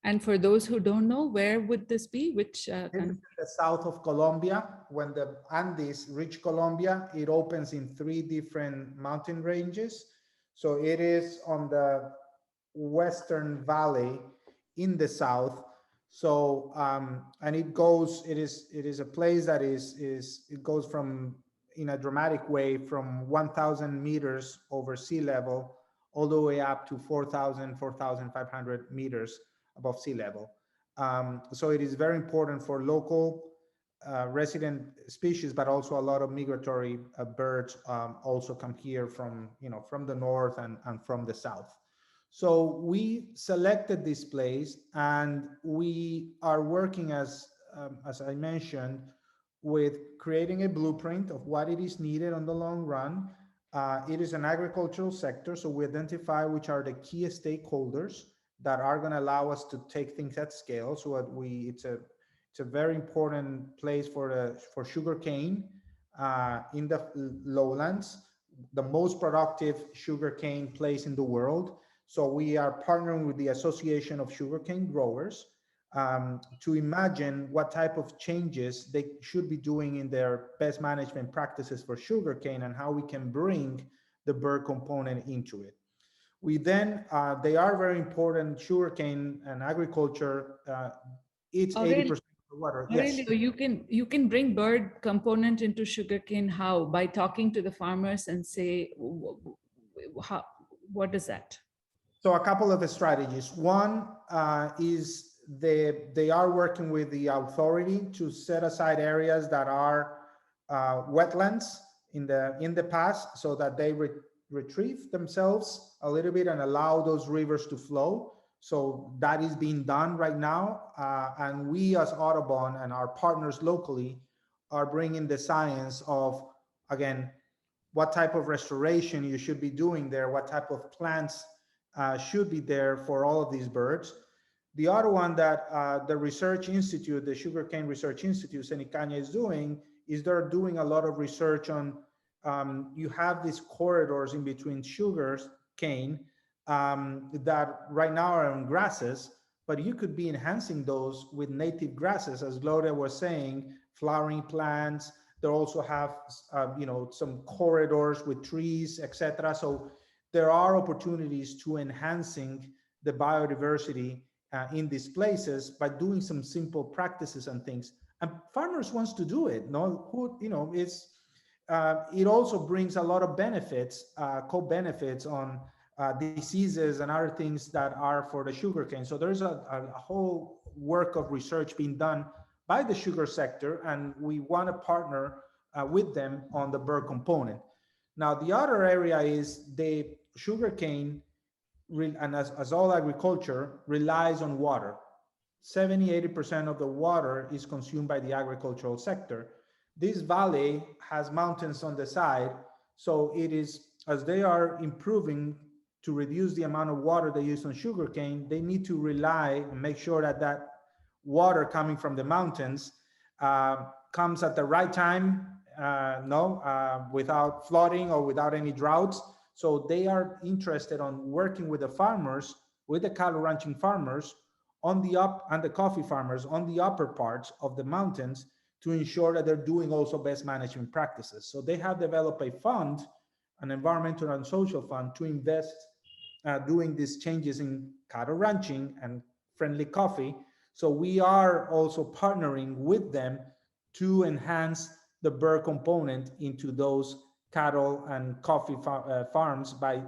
And for those who don't know, where would this be? Which This is country? in the south of Colombia. When the Andes reach Colombia, it opens in 3 different mountain ranges. So it is on the Western Valley in the south. So and it is a place that it goes from, in a dramatic way, from 1,000 meters over sea level all the way up to 4,000, 4,500 meters above sea level. So it is very important for local resident species, but also a lot of migratory birds also come here from, from the north and from the south. So we selected this place, and we are working, as I mentioned, with creating a blueprint of what it is needed on the long run. It is an agricultural sector, so we identify which are the key stakeholders that are going to allow us to take things at scale. So it's a very important place for sugarcane in the lowlands, the most productive sugarcane place in the world. So we are partnering with the Association of Sugarcane Growers to imagine what type of changes they should be doing in their best management practices for sugarcane, and how we can bring the bird component into it. We then, they are very important, sugarcane and agriculture, it's 80% of the water. Yes. Aurelio, you can bring bird component into sugarcane. How? By talking to the farmers and say, how, what is that? So a couple of the strategies. One is they are working with the authority to set aside areas that are wetlands in the past, so that they retrieve themselves a little bit and allow those rivers to flow. So that is being done right now. And we as Audubon and our partners locally are bringing the science of, again, what type of restoration you should be doing there, what type of plants should be there for all of these birds. The other one that the research institute, the Sugarcane Research Institute, Senicana, is doing, is they're doing a lot of research on, you have these corridors in between sugar cane that right now are on grasses, but you could be enhancing those with native grasses, as Gloria was saying, flowering plants. They also have, some corridors with trees, etc. So there are opportunities to enhancing the biodiversity in these places by doing some simple practices and things. And farmers wants to do it. It also brings a lot of benefits, co-benefits on diseases and other things that are for the sugarcane. So there's a whole work of research being done by the sugar sector, and we want to partner with them on the bird component. Now, the other area is the sugarcane, and as all agriculture, relies on water. 70–80% of the water is consumed by the agricultural sector. This valley has mountains on the side, so it is, as they are improving to reduce the amount of water they use on sugarcane, they need to rely and make sure that water coming from the mountains comes at the right time, without flooding or without any droughts. So they are interested on working with the farmers, with the cattle ranching farmers and the coffee farmers on the upper parts of the mountains, to ensure that they're doing also best management practices. So they have developed a fund, an environmental and social fund, to invest doing these changes in cattle ranching and friendly coffee. So we are also partnering with them to enhance the bird component into those cattle and coffee farms by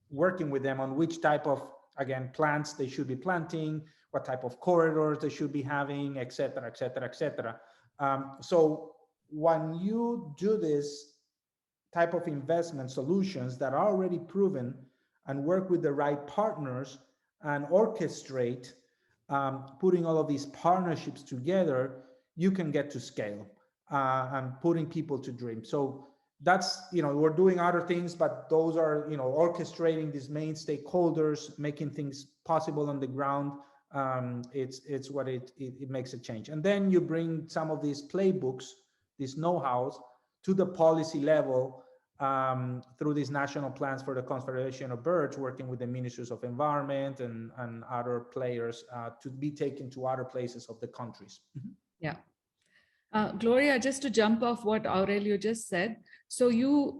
working with them on which type of, again, plants they should be planting, what type of corridors they should be having, et cetera, et cetera, et cetera. So when you do this type of investment solutions that are already proven and work with the right partners and orchestrate putting all of these partnerships together, you can get to scale and putting people to dream. So that's, we're doing other things, but those are, orchestrating these main stakeholders, making things possible on the ground. It's what it makes a change. And then you bring some of these playbooks, these know-hows, to the policy level, through these national plans for the conservation of birds, working with the ministries of environment and other players to be taken to other places of the countries. Yeah. Gloria, just to jump off what Aurelio just said. So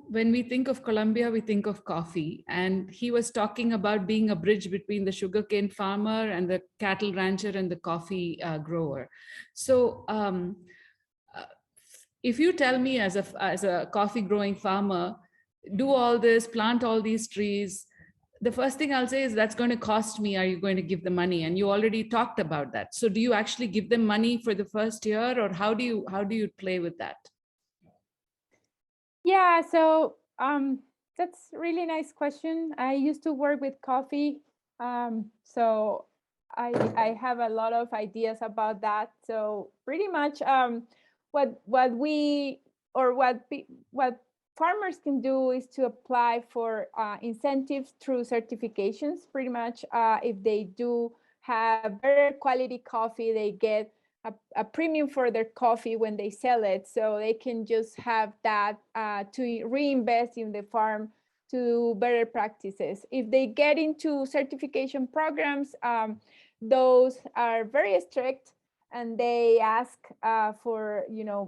when we think of Colombia, we think of coffee. And he was talking about being a bridge between the sugarcane farmer and the cattle rancher and the coffee grower. So if you tell me as a coffee growing farmer, do all this, plant all these trees, the first thing I'll say is that's going to cost me. Are you going to give the money? And you already talked about that. So do you actually give them money for the first year, or how do you play with that? Yeah, so that's a really nice question. I used to work with coffee, so I have a lot of ideas about that. So pretty much what farmers can do is to apply for incentives through certifications. Pretty much, if they do have better quality coffee, they get a premium for their coffee when they sell it. So they can just have that to reinvest in the farm to do better practices. If they get into certification programs, those are very strict, and they ask for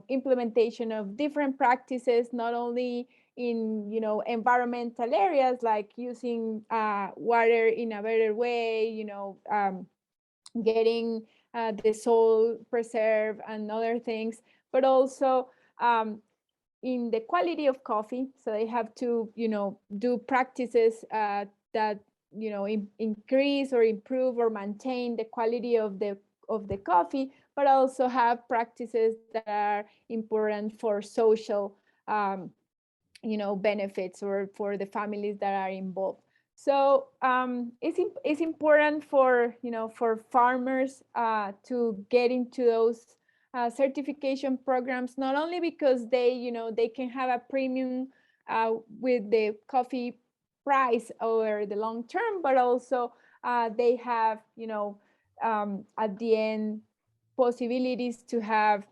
implementation of different practices, not only in environmental areas like using water in a better way, getting the soil preserved and other things, but also in the quality of coffee. So they have to do practices that increase or improve or maintain the quality of the coffee, but also have practices that are important for social benefits or for the families that are involved. So it's important for farmers to get into those certification programs, not only because they can have a premium with the coffee price over the long term, but also they have at the end possibilities to have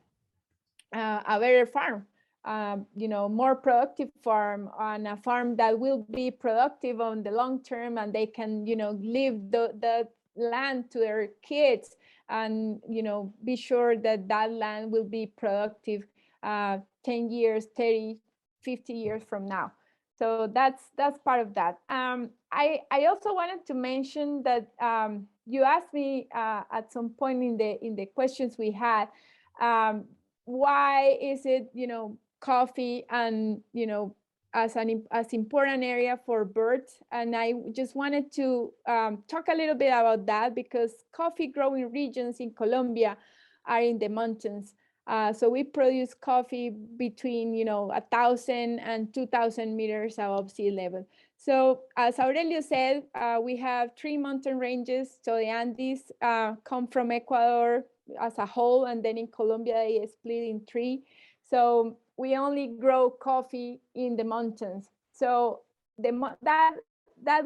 a better farm, more productive farm, on a farm that will be productive on the long term, and they can leave the land to their kids, and be sure that that land will be productive 10 years, 30, 50 years from now. So that's part of that. I also wanted to mention that you asked me at some point in the questions we had, why is it coffee and as important area for birds? And I just wanted to talk a little bit about that, because coffee growing regions in Colombia are in the mountains. So we produce coffee between 1,000 and 2,000 meters above sea level. So as Aurelio said, we have 3 mountain ranges. So the Andes come from Ecuador as a whole, and then in Colombia they split in 3. So we only grow coffee in the mountains. So that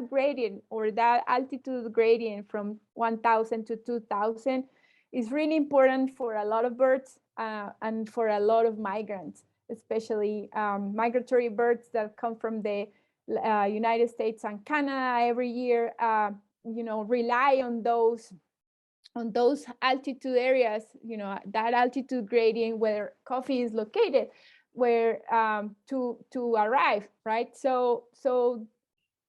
gradient, or that altitude gradient from 1,000 to 2,000 is really important for a lot of birds and for a lot of migrants, especially migratory birds that come from the United States and Canada every year, rely on those altitude areas, that altitude gradient where coffee is located, where to arrive, right? So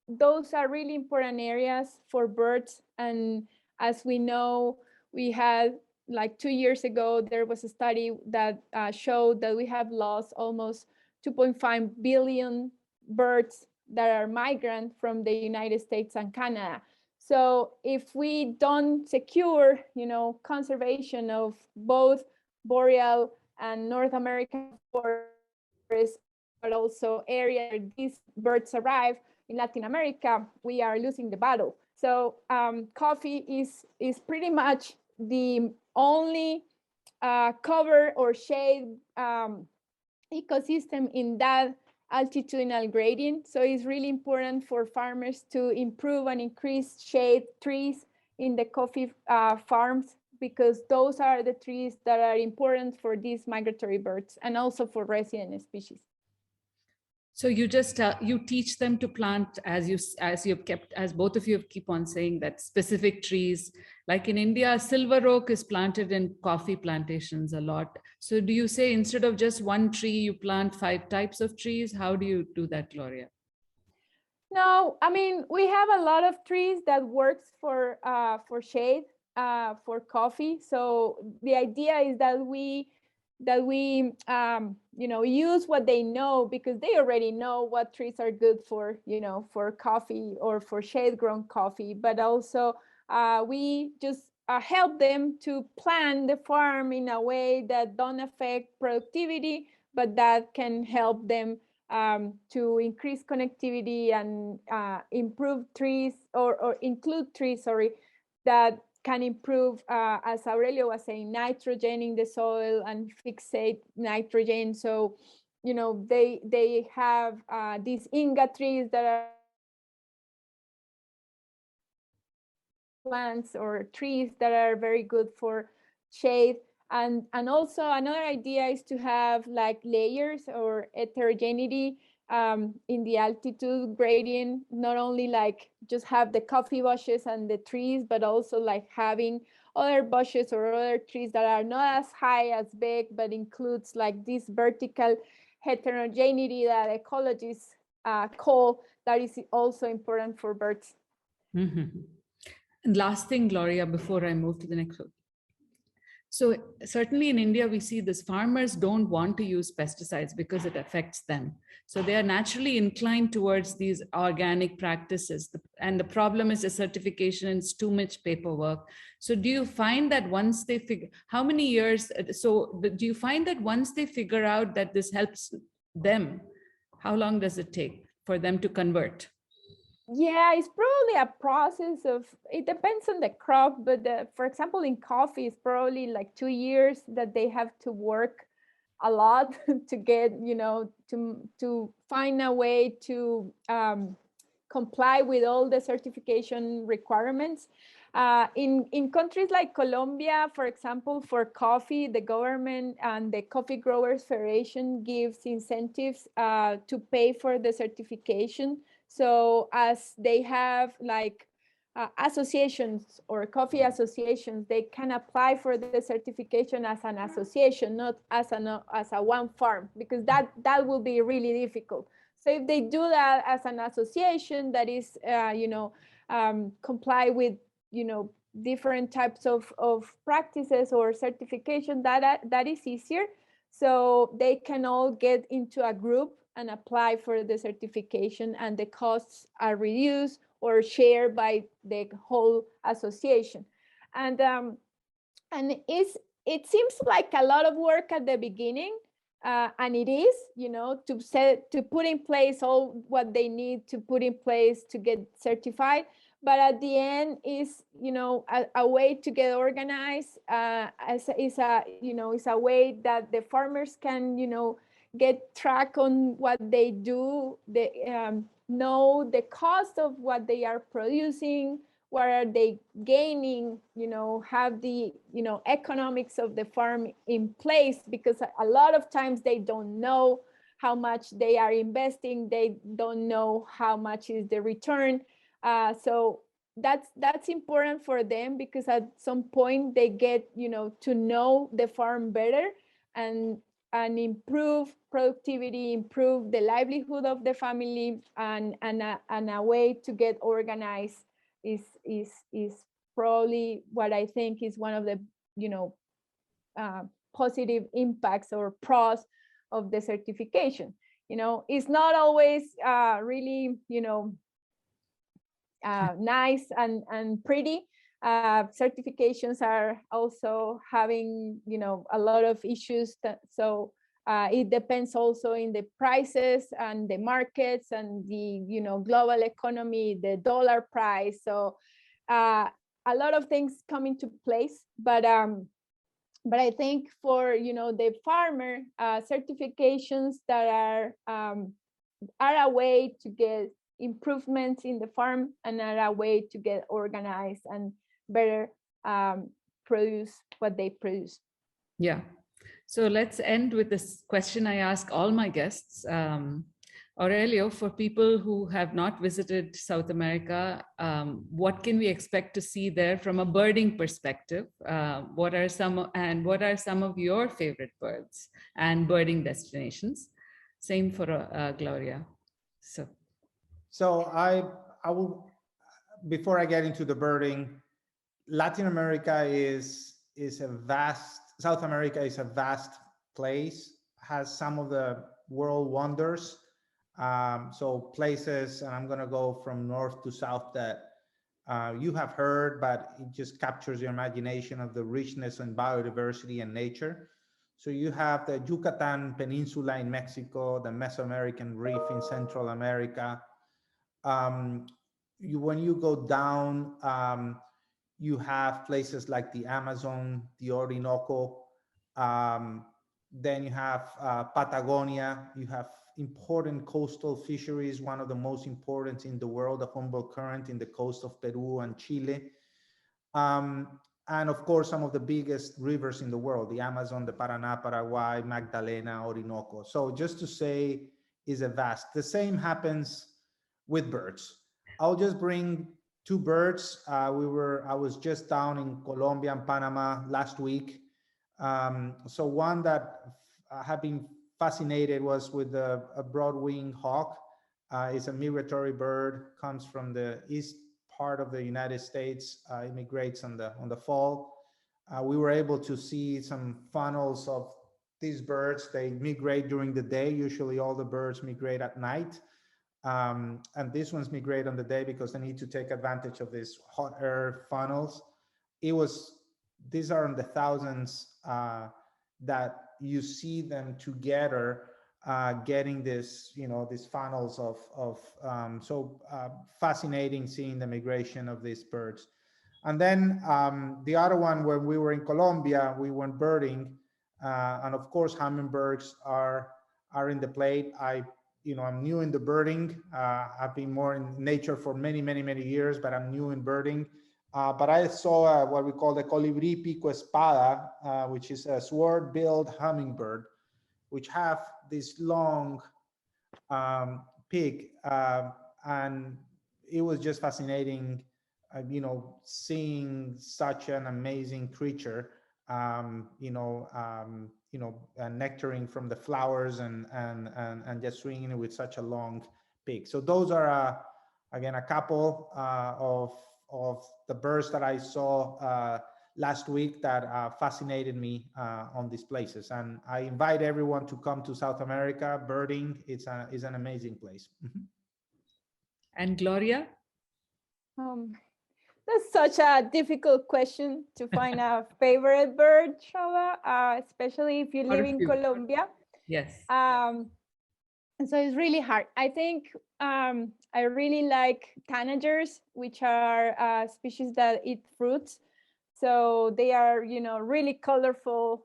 those are really important areas for birds. And as we know, we had, like 2 years ago, there was a study that showed that we have lost almost 2.5 billion birds that are migrant from the United States and Canada. So if we don't secure, conservation of both boreal and North American forests, but also areas where these birds arrive in Latin America, we are losing the battle. So coffee is pretty much the only cover or shade ecosystem in that altitudinal gradient. So it's really important for farmers to improve and increase shade trees in the coffee farms, because those are the trees that are important for these migratory birds and also for resident species. So you just you teach them to plant, as both of you keep on saying, that specific trees. Like in India, silver oak is planted in coffee plantations a lot. So do you say instead of just one tree, you plant 5 types of trees? How do you do that, Gloria? No, I mean, we have a lot of trees that works for shade, for coffee. So the idea is that we use what they know, because they already know what trees are good for, for coffee or for shade grown coffee. But also we just help them to plan the farm in a way that don't affect productivity, but that can help them to increase connectivity and improve trees, or include trees, that can improve, as Aurelio was saying, nitrogen in the soil and fixate nitrogen. So, they have these Inga trees that are plants or trees that are very good for shade. And also another idea is to have like layers or heterogeneity in the altitude gradient, not only like just have the coffee bushes and the trees, but also like having other bushes or other trees that are not as high, as big, but includes like this vertical heterogeneity that ecologists call, that is also important for birds. Mm-hmm. And last thing, Gloria, before I move to the next one. So certainly in India, we see this, farmers don't want to use pesticides because it affects them. So they are naturally inclined towards these organic practices. And the problem is the certification, and it's too much paperwork. So do you find that once they figure, how many years, so do you find that once they figure out that this helps them, how long does it take for them to convert? Yeah, it's probably a process of, it depends on the crop, but for example, in coffee, it's probably like 2 years that they have to work a lot to get, to find a way to comply with all the certification requirements. In countries like Colombia, for example, for coffee, the government and the Coffee Growers Federation gives incentives to pay for the certification. So as they have like associations or coffee associations, they can apply for the certification as an association, not as a one farm, because that will be really difficult. So if they do that as an association that is, comply with, different types of practices or certification, that is easier. So they can all get into a group and apply for the certification, and the costs are reduced or shared by the whole association. And it seems like a lot of work at the beginning, and it is, to put in place all what they need to put in place to get certified. But at the end is, a way to get organized, is a way that the farmers can, get track on what they do, know the cost of what they are producing, what are they gaining, have the, economics of the farm in place, because a lot of times they don't know how much they are investing, they don't know how much is the return. So that's important for them, because at some point they get, to know the farm better, and improve productivity, improve the livelihood of the family, and a way to get organized is probably what I think is one of the, positive impacts or pros of the certification. It's not always really, nice and pretty. Certifications are also having, a lot of issues. So it depends also in the prices and the markets and the, global economy, the dollar price. So a lot of things come into place. But I think for, the farmer, certifications that are a way to get improvements in the farm, and are a way to get organized and better produce what they produce. Yeah. So let's end with this question I ask all my guests. Aurelio, for people who have not visited South America, what can we expect to see there from a birding perspective? What are some of your favorite birds and birding destinations? Same for Gloria. So I will, before I get into the birding, Latin America is a vast, South America is a vast place, has some of the world wonders. So places, and I'm going to go from north to south, that you have heard, but it just captures your imagination of the richness and biodiversity and nature. So you have the Yucatan Peninsula in Mexico, the Mesoamerican Reef in Central America. When you go down, you have places like the Amazon, the Orinoco. Then you have Patagonia. You have important coastal fisheries, one of the most important in the world, the Humboldt Current in the coast of Peru and Chile. And of course, some of the biggest rivers in the world, the Amazon, the Paraná, Paraguay, Magdalena, Orinoco. So just to say, is a vast. The same happens with birds. I'll just bring two birds. I was just down in Colombia and Panama last week. So one that I have been fascinated was with a broad-winged hawk. It's a migratory bird, comes from the east part of the United States, immigrates on the fall. We were able to see some funnels of these birds. They migrate during the day. Usually all the birds migrate at night. And these ones migrate on the day because they need to take advantage of these hot air funnels. These are in the thousands that you see them together, getting this, these funnels of fascinating seeing the migration of these birds. And then the other one, when we were in Colombia, we went birding, and of course hummingbirds are in the plate. I'm new in the birding. I've been more in nature for many years, but I'm new in birding. But I saw what we call the colibrí pico espada, which is a sword-billed hummingbird, which have this long beak, and it was just fascinating, seeing such an amazing creature, nectaring from the flowers and just swinging it with such a long beak. So those are again a couple of the birds that I saw last week that fascinated me on these places. And I invite everyone to come to South America. Birding is an amazing place. Mm-hmm. And Gloria? That's such a difficult question to find a favorite bird, Shava, especially if you live in Colombia. Yes. So it's really hard. I think I really like tanagers, which are species that eat fruits. So they are, really colorful.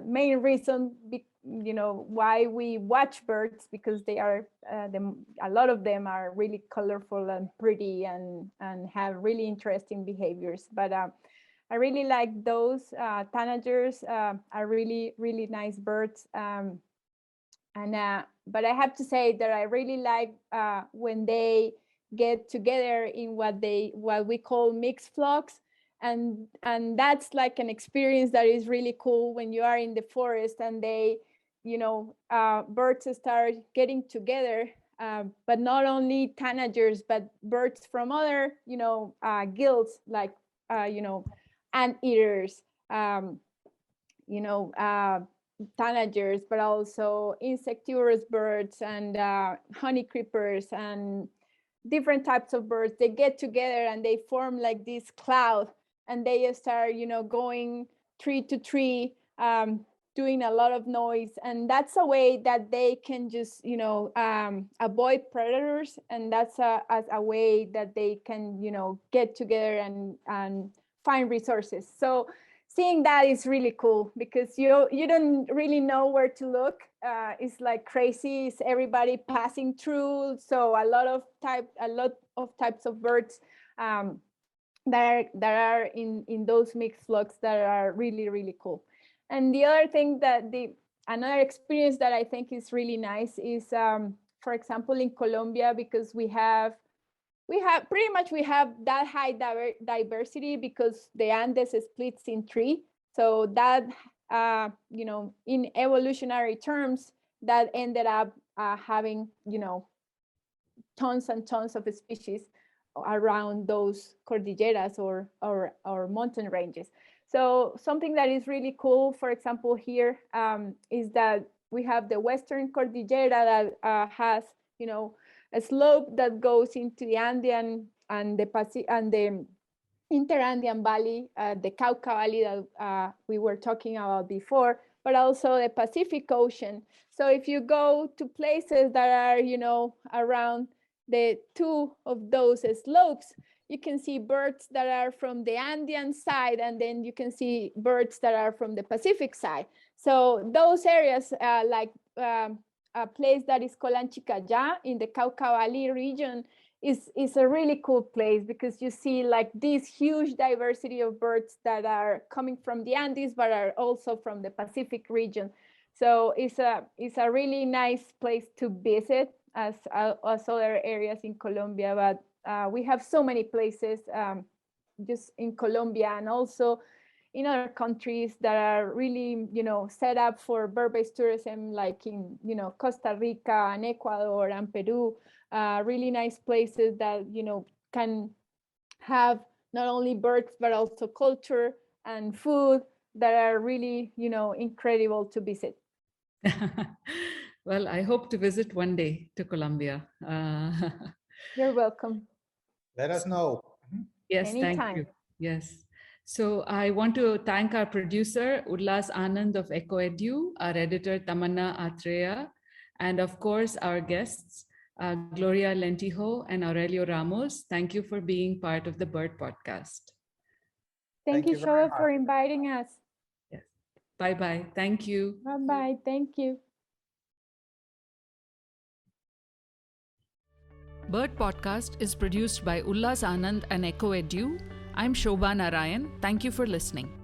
Main reason, why we watch birds, because they are, a lot of them are really colorful and pretty and have really interesting behaviors. But I really like those. Tanagers are really, really nice birds. But I have to say that I really like when they get together in what we call mixed flocks. And that's like an experience that is really cool when you are in the forest and they, birds start getting together, but not only tanagers, but birds from other, guilds, like, anteaters, tanagers, but also insectivorous birds and honey creepers and different types of birds. They get together and they form like this cloud, and they start, going tree to tree, doing a lot of noise. And that's a way that they can just, avoid predators. And that's a way that they can, get together and find resources. So seeing that is really cool, because you don't really know where to look. It's like crazy. It's everybody passing through. So a lot of types of birds that are in those mixed flocks that are really, really cool. And the other thing another experience that I think is really nice is for example, in Colombia, because we have that high diversity because the Andes splits in three. So that, in evolutionary terms, that ended up having, tons and tons of species around those cordilleras or mountain ranges. So something that is really cool, for example, here is that we have the Western Cordillera that has, a slope that goes into the Andean and the Interandean Valley, the Cauca Valley that we were talking about before, but also the Pacific Ocean. So if you go to places that are, around the two of those slopes, you can see birds that are from the Andean side, and then you can see birds that are from the Pacific side. So those areas, like a place that is Colanchicayá in the Cauca Valley region, is a really cool place because you see like this huge diversity of birds that are coming from the Andes, but are also from the Pacific region. So it's a really nice place to visit as other areas in Colombia. But we have so many places just in Colombia and also in other countries that are really, set up for bird-based tourism, like in, Costa Rica and Ecuador and Peru. Really nice places that, can have not only birds, but also culture and food that are really, incredible to visit. Well, I hope to visit one day to Colombia. You're welcome. Let us know. Yes, Anytime. thank you. Yes. So I want to thank our producer, Ullas Anand of EcoEdu, our editor, Tamanna Atreya, and of course, our guests, Gloria Lentijo and Aurelio Ramos. Thank you for being part of the Bird Podcast. Thank you, Shoba, for inviting us. Yes. Bye-bye. Thank you. Bye-bye. Thank you. Bird Podcast is produced by Ullas Anand and EcoEdu. I'm Shobha Narayan. Thank you for listening.